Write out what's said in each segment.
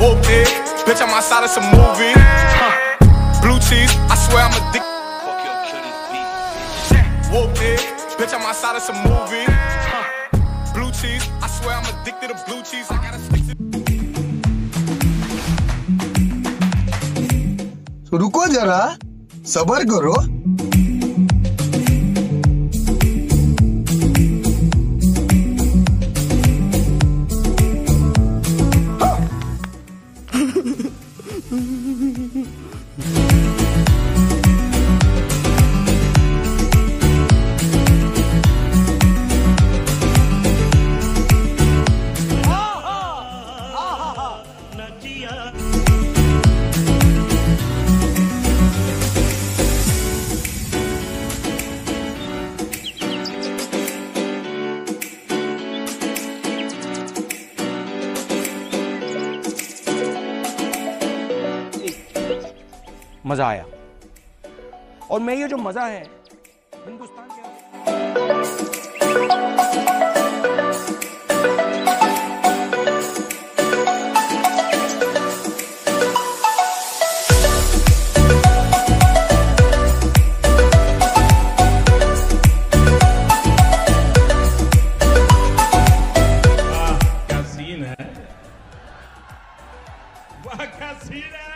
Whoop it, bitch, I'm outside of some movie. Blue cheese, I swear I'm addicted. Fuck your kitty beat. Whoop it, bitch, I'm outside of some movie. Blue cheese, I swear I'm addicted to blue cheese. I gotta stick to. तो रुको जरा, सबर करो। मजा आया। और मैं ये जो मजा है हिंदुस्तान के क्या सीन है, वाह क्या सीन है।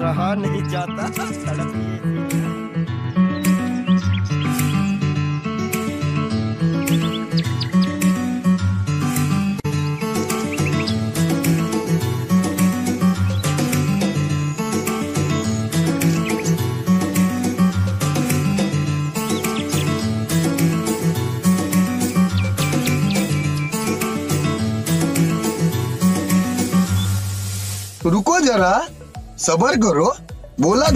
रहा नहीं जाता सड़क ये। रुको जरा, सबर करो, बोला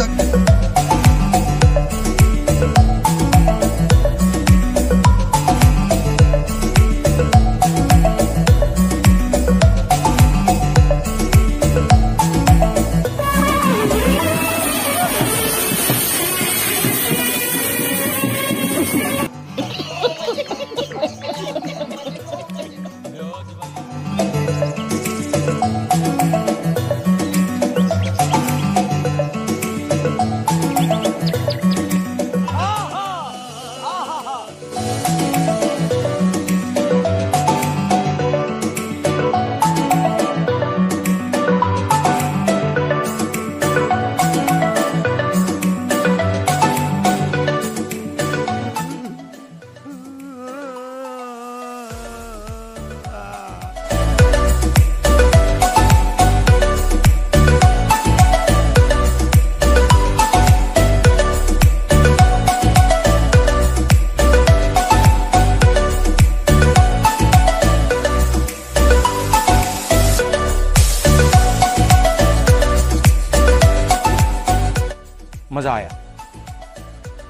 मजा आया।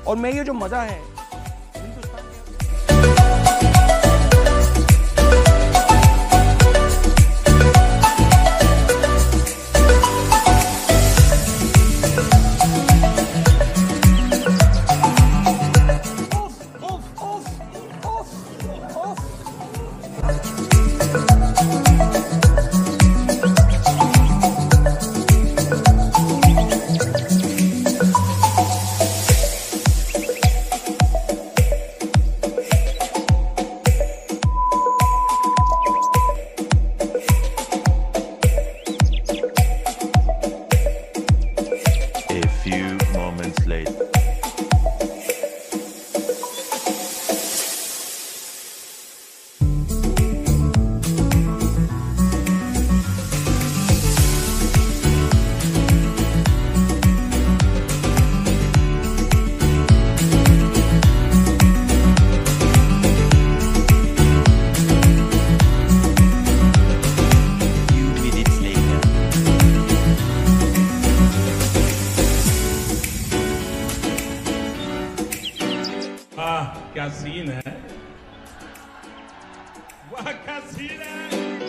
और मैं ये जो मजा है हिंदुस्तान क्या सीन है, वाह क्या सीन है।